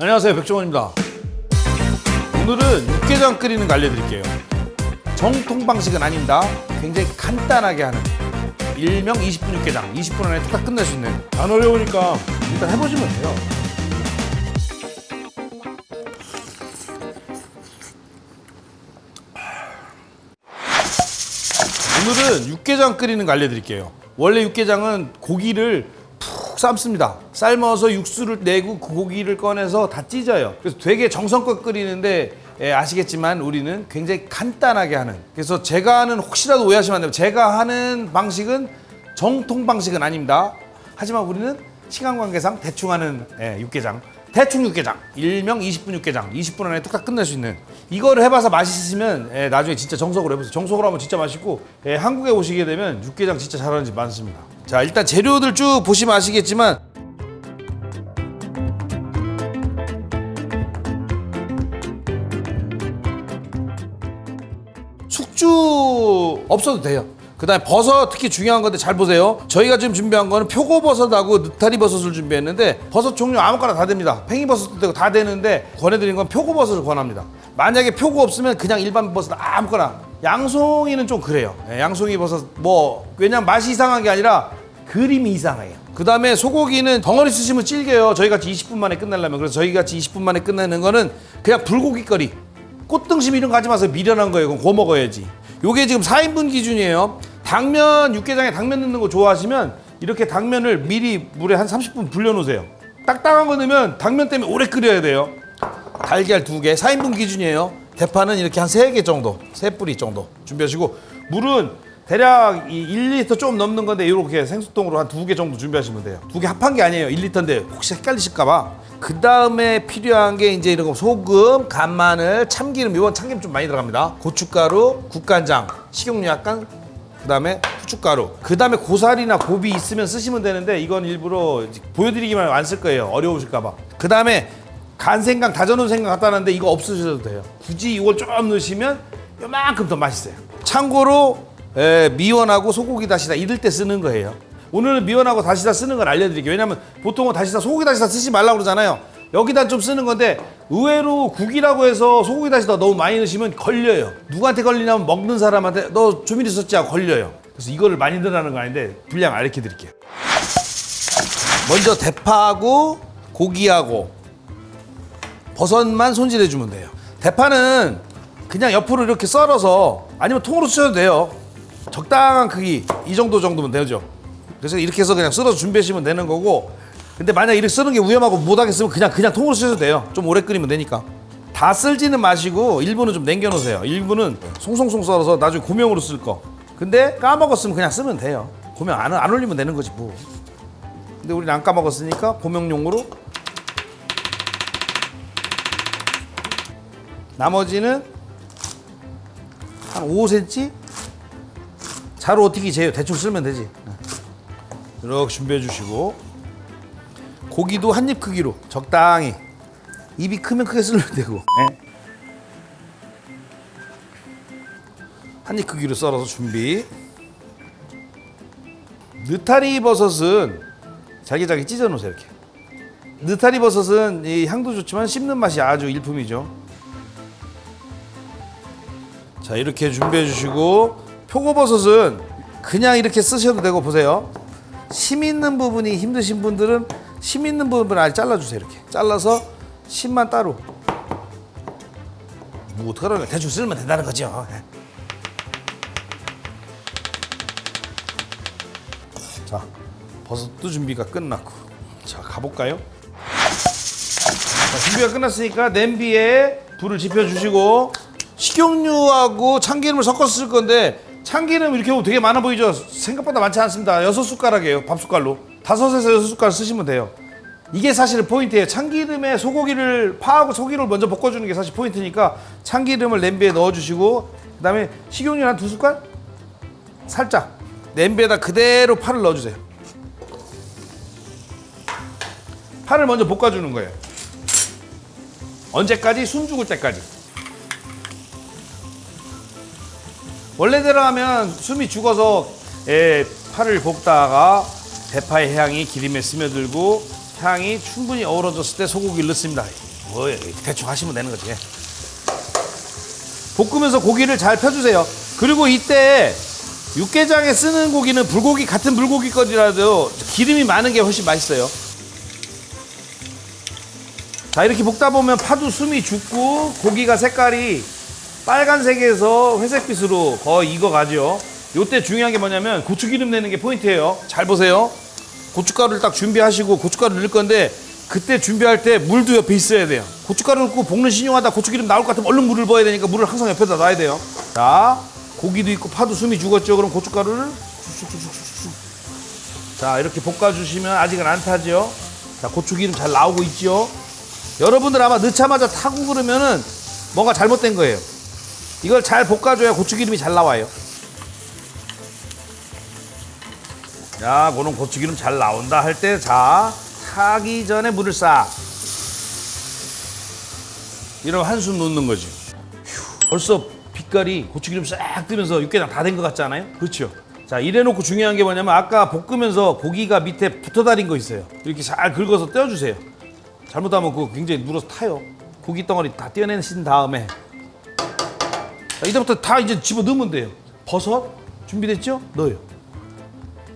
안녕하세요, 백종원입니다. 오늘은 육개장 끓이는 거 알려드릴게요. 정통 방식은 아닙니다. 굉장히 간단하게 하는 일명 20분 육개장. 20분 안에 뚝딱 끝낼 수 있는. 안 어려우니까 일단 해보시면 돼요. 오늘은 육개장 끓이는 거 알려드릴게요. 원래 육개장은 고기를 푹 삶습니다. 삶아서 육수를 내고 그 고기를 꺼내서 다 찢어요. 그래서 되게 정성껏 끓이는데 아시겠지만 우리는 굉장히 간단하게 하는. 그래서 제가 하는, 혹시라도 오해하시면 안 돼요. 제가 하는 방식은 정통 방식은 아닙니다. 하지만 우리는 시간 관계상 대충 하는 육개장. 대충 육개장, 일명 20분 육개장. 20분 안에 뚝딱 끝낼 수 있는. 이거를 해봐서 맛있으시면 나중에 진짜 정석으로 해보세요. 정석으로 하면 진짜 맛있고, 한국에 오시게 되면 육개장 진짜 잘하는 집 많습니다. 자, 일단 재료들 쭉 보시면 아시겠지만 숙주 없어도 돼요. 그 다음에 버섯 특히 중요한 건데 잘 보세요. 저희가 지금 준비한 거는 표고버섯하고 느타리버섯을 준비했는데 버섯 종류 아무거나 다 됩니다. 팽이버섯도 되고 다 되는데 권해드린 건 표고버섯을 권합니다. 만약에 표고 없으면 그냥 일반 버섯 아무거나. 양송이는 좀 그래요. 양송이 버섯 왜냐면 맛이 이상한 게 아니라 그림이 이상해요. 그 다음에 소고기는 덩어리 쓰시면 질겨요. 저희같이 20분 만에 끝내려면. 그래서 저희같이 20분 만에 끝내는 거는 그냥 불고기거리. 꽃등심 이런 거 하지 마세요. 미련한 거예요. 그럼 구워 먹어야지. 요게 지금 4인분 기준이에요. 당면, 육개장에 당면 넣는 거 좋아하시면 이렇게 당면을 미리 물에 한 30분 불려놓으세요. 딱딱한 거 넣으면 당면 때문에 오래 끓여야 돼요. 달걀 2개, 4인분 기준이에요. 대파는 이렇게 한 3개 정도, 3뿌리 정도 준비하시고, 물은 대략 1리터 좀 넘는 건데 이렇게 생수통으로 한 2개 정도 준비하시면 돼요. 2개 합한 게 아니에요. 1리터인데 혹시 헷갈리실까봐. 그 다음에 필요한 게 이제 이런 거 소금, 간마늘, 참기름. 이건 참기름 좀 많이 들어갑니다. 고춧가루, 국간장, 식용유 약간, 그 다음에 후춧가루. 그 다음에 고사리나 고비 있으면 쓰시면 되는데 이건 일부러 보여드리기만 안 쓸 거예요. 어려우실까봐. 그 다음에 간생강, 다져놓은 생강 갖다 놨는데 이거 없으셔도 돼요. 굳이 이걸 좀 넣으시면 요만큼 더 맛있어요. 참고로 미원하고 소고기 다시다 이럴 때 쓰는 거예요. 오늘은 미원하고 다시다 쓰는 걸 알려드릴게요. 왜냐면 보통은 다시다, 소고기 다시다 쓰지 말라고 그러잖아요. 여기다 좀 쓰는 건데 의외로 국이라고 해서 소고기 다시다 너무 많이 넣으시면 걸려요. 누구한테 걸리냐면 먹는 사람한테 너 조미료 썼지 하고 걸려요. 그래서 이거를 많이 넣으라는 거 아닌데 분량 알려 드릴게요. 먼저 대파하고 고기하고 버섯만 손질해 주면 돼요. 대파는 그냥 옆으로 이렇게 썰어서, 아니면 통으로 쓰셔도 돼요. 적당한 크기 이 정도면 되죠. 그래서 이렇게 해서 그냥 썰어서 준비하시면 되는 거고, 근데 만약 이렇게 쓰는 게 위험하고 못하겠으면 그냥 통으로 쓰셔도 돼요. 좀 오래 끓이면 되니까. 다 쓸지는 마시고 일부는 좀 남겨놓으세요. 일부는 송송송 썰어서 나중에 고명으로 쓸 거. 근데 까먹었으면 그냥 쓰면 돼요. 고명 안 올리면 되는 거지 뭐. 근데 우리는 안 까먹었으니까 고명용으로. 나머지는 한 5cm? 자루 어떻게 재요? 대충 쓸면 되지. 이렇게 준비해 주시고, 고기도 한 입 크기로 적당히. 입이 크면 크게 쓸면 되고, 한 입 크기로 썰어서 준비. 느타리 버섯은 잘게 찢어 놓으세요. 이렇게. 느타리 버섯은 이 향도 좋지만 씹는 맛이 아주 일품이죠. 자, 이렇게 준비해 주시고, 표고버섯은 그냥 이렇게 쓰셔도 되고, 보세요. 심 있는 부분이 힘드신 분들은 심 있는 부분을 아예 잘라주세요. 이렇게 잘라서 심만 따로. 뭐 어떡하라고, 대충 쓸면 된다는 거죠. 자, 버섯도 준비가 끝났고, 자, 가볼까요? 자, 준비가 끝났으니까 냄비에 불을 지펴주시고, 식용유하고 참기름을 섞어서 쓸 건데, 참기름 이렇게 되게 많아 보이죠? 생각보다 많지 않습니다. 6숟가락이에요. 밥숟갈로 5에서 6숟가락 쓰시면 돼요. 이게 사실은 포인트예요. 참기름에 소고기를 파하고 소고기를 먼저 볶아주는 게 사실 포인트니까 참기름을 냄비에 넣어주시고, 그 다음에 식용유 한 2숟갈? 살짝 냄비에다 그대로 파를 넣어주세요. 파를 먼저 볶아주는 거예요. 언제까지? 숨 죽을 때까지. 원래대로 하면 숨이 죽어서 파를 볶다가 대파의 향이 기름에 스며들고 향이 충분히 어우러졌을 때 소고기를 넣습니다. 뭐 대충 하시면 되는 거지. 볶으면서 고기를 잘 펴주세요. 그리고 이때 육개장에 쓰는 고기는 불고기 같은 불고기 거지라도 기름이 많은 게 훨씬 맛있어요. 자, 이렇게 볶다 보면 파도 숨이 죽고 고기가 색깔이 빨간색에서 회색빛으로 거의 익어가죠. 요때 중요한 게 뭐냐면 고추기름 내는 게 포인트예요. 잘 보세요. 고춧가루를 딱 준비하시고 고춧가루 넣을 건데 그때 준비할 때 물도 옆에 있어야 돼요. 고춧가루 넣고 볶는 신용하다 고추기름 나올 것 같으면 얼른 물을 부어야 되니까 물을 항상 옆에다 놔야 돼요. 자, 고기도 있고 파도 숨이 죽었죠. 그럼 고춧가루를 쑥쑥쑥쑥. 자, 이렇게 볶아주시면 아직은 안 타죠. 자, 고추기름 잘 나오고 있죠. 여러분들 아마 넣자마자 타고 그러면은 뭔가 잘못된 거예요. 이걸 잘 볶아줘야 고추기름이 잘 나와요. 자, 그런 고추기름 잘 나온다 할 때, 자, 타기 전에 물을 싹. 이러면 한숨 놓는 거지. 휴, 벌써 빛깔이 고추기름 싹 뜨면서 육개장 다 된 것 같지 않아요? 그렇죠? 자, 이래놓고 중요한 게 뭐냐면 아까 볶으면서 고기가 밑에 붙어 다닌 거 있어요. 이렇게 잘 긁어서 떼어주세요. 잘못하면 그거 굉장히 눌러서 타요. 고기 덩어리 다 떼어내신 다음에 자, 이때부터 다 이제 집어 넣으면 돼요. 버섯 준비됐죠? 넣어요.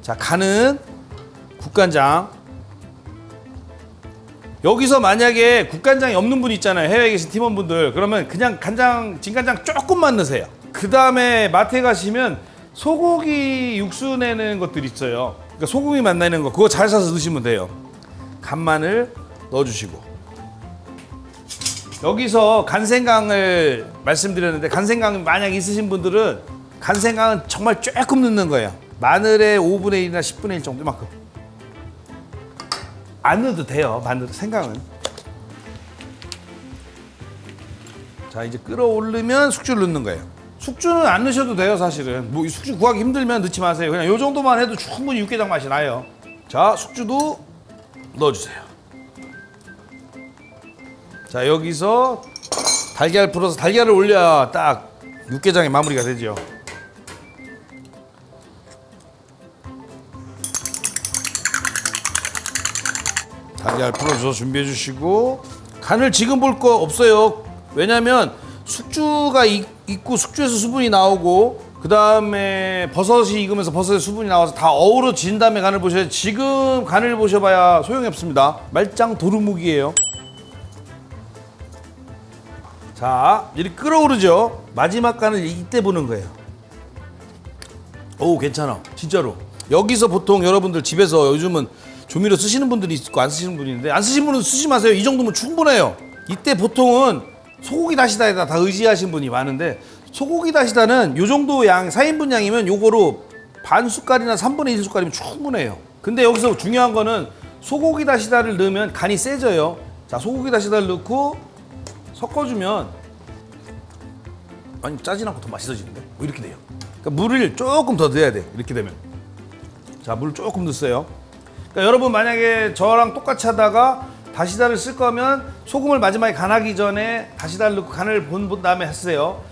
자, 간은 국간장. 여기서 만약에 국간장이 없는 분 있잖아요. 해외에 계신 팀원분들. 그러면 그냥 간장, 진간장 조금만 넣으세요. 그 다음에 마트에 가시면 소고기 육수 내는 것들 있어요. 그러니까 소고기 맛 내는 거 그거 잘 사서 넣으시면 돼요. 간마늘 넣어주시고 여기서 간생강을 말씀드렸는데 간생강 만약 있으신 분들은 간생강은 정말 조금 넣는 거예요. 마늘의 5분의 1이나 10분의 1 정도만큼. 안 넣어도 돼요. 마늘 생강은. 자, 이제 끓어오르면 숙주를 넣는 거예요. 숙주는 안 넣으셔도 돼요. 사실은 뭐 숙주 구하기 힘들면 넣지 마세요. 그냥 요 정도만 해도 충분히 육개장 맛이 나요. 자, 숙주도 넣어주세요. 자, 여기서 달걀 풀어서 달걀을 올려야 딱 육개장의 마무리가 되죠. 달걀 풀어줘서 준비해 주시고 간을 지금 볼 거 없어요. 왜냐면 숙주가 익고 숙주에서 수분이 나오고 그 다음에 버섯이 익으면서 버섯의 수분이 나와서 다 어우러진 다음에 간을 보셔야 지금 간을 보셔봐야 소용이 없습니다. 말짱 도루묵이에요. 자, 이렇게 끓어오르죠. 마지막 간을 이때 보는 거예요. 오, 괜찮아. 진짜로. 여기서 보통 여러분들 집에서 요즘은 조미료 쓰시는 분들이 있고 안 쓰시는 분이 있는데 안 쓰시는 분은 쓰지 마세요. 이 정도면 충분해요. 이때 보통은 소고기 다시다에다 다 의지하신 분이 많은데 소고기 다시다는 요 정도 양 4인분 양이면 요거로 반 숟갈이나 3분의 1 숟갈이면 충분해요. 근데 여기서 중요한 거는 소고기 다시다를 넣으면 간이 세져요. 자, 소고기 다시다를 넣고 섞어주면 아니 짜진 않고 더 맛있어지는데? 뭐 이렇게 돼요. 그러니까 물을 조금 더 넣어야 돼. 이렇게 되면. 자, 물 조금 넣었어요. 그러니까 여러분 만약에 저랑 똑같이 하다가 다시다를 쓸 거면 소금을 마지막에 간하기 전에 다시다를 넣고 간을 본 다음에 했어요.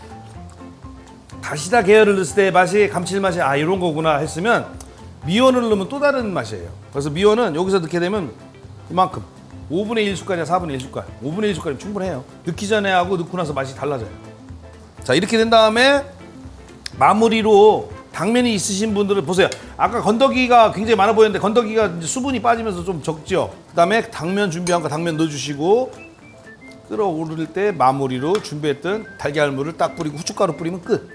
다시다 계열을 넣었을 때 맛이 감칠맛이 아 이런 거구나 했으면 미원을 넣으면 또 다른 맛이에요. 그래서 미원은 여기서 넣게 되면 이만큼 5분의 1 숟갈이나 4분의 1 숟갈 5분의 1 숟갈이면 충분해요. 넣기 전에 하고 넣고 나서 맛이 달라져요. 자, 이렇게 된 다음에 마무리로 당면이 있으신 분들은 보세요. 아까 건더기가 굉장히 많아 보였는데 건더기가 이제 수분이 빠지면서 좀 적죠. 그 다음에 당면 준비한 거 당면 넣어주시고 끓어오를 때 마무리로 준비했던 달걀물을 딱 뿌리고 후춧가루 뿌리면 끝.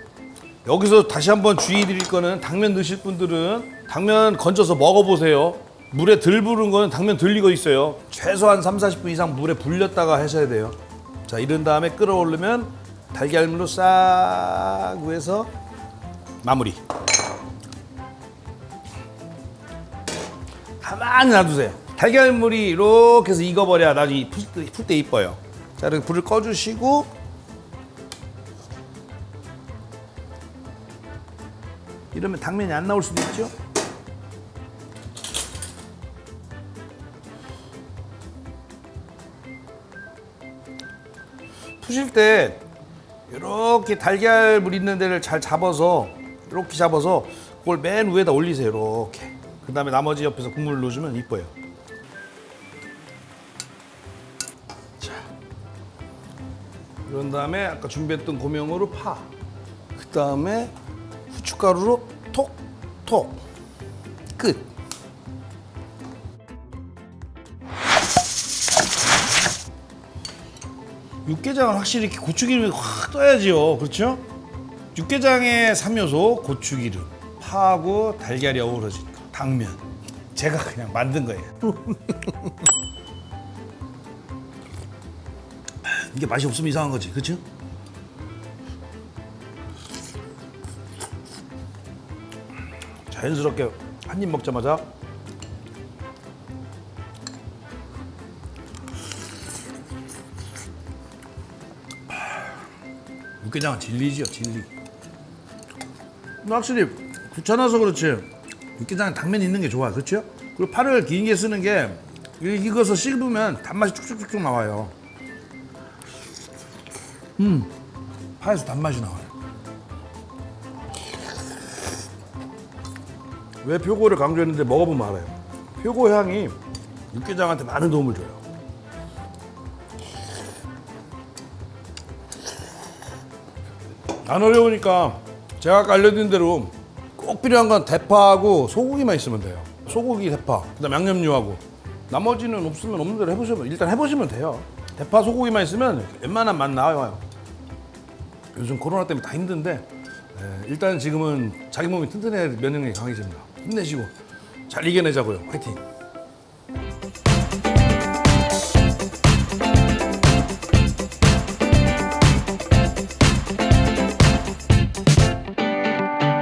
여기서 다시 한번 주의 드릴 거는 당면 넣으실 분들은 당면 건져서 먹어보세요. 물에 덜 부른 거는 당면 덜 익어 있어요. 최소한 30-40분 이상 물에 불렸다가 하셔야 돼요. 자, 이런 다음에 끓어오르면 달걀물로 싹 위에서 마무리. 가만히 놔두세요. 달걀물이 이렇게 해서 익어버려야 나중에 풀 때 이뻐요. 자, 이렇게 불을 꺼주시고 이러면 당면이 안 나올 수도 있죠. 푸실 때 이렇게 달걀물 있는 데를 잘 잡아서 이렇게 잡아서 그걸 맨 위에다 올리세요. 이렇게. 그 다음에 나머지 옆에서 국물을 넣어주면 이뻐요. 자, 그런 다음에 아까 준비했던 고명으로 파. 그 다음에 후춧가루로 톡톡. 끝. 육개장은 확실히 이렇게 고추기름이 확 떠야지요. 그렇죠? 육개장의 3요소 고추기름, 파하고 달걀이 어우러진 거, 당면. 제가 그냥 만든 거예요. 이게 맛이 없으면 이상한 거지, 그렇죠? 자연스럽게 한 입 먹자마자 육개장은 진리지요, 진리. 근데 확실히 귀찮아서 그렇지 육개장에 당면이 있는 게 좋아, 그렇죠? 그리고 파를 길게 쓰는 게 익어서 씹으면 단맛이 쭉쭉쭉쭉 나와요. 파에서 단맛이 나와요. 왜 표고를 강조했는데 먹어보면 알아요. 표고 향이 육개장한테 많은 도움을 줘요. 안 어려우니까 제가 아까 알려드린 대로 꼭 필요한 건 대파하고 소고기만 있으면 돼요. 소고기, 대파, 그다음 양념류하고 나머지는 없으면 없는 대로 해보시면 일단 해보시면 돼요. 대파, 소고기만 있으면 웬만한 맛 나와요. 요즘 코로나 때문에 다 힘든데 일단 지금은 자기 몸이 튼튼해야 면역력이 강해집니다. 힘내시고 잘 이겨내자고요. 화이팅!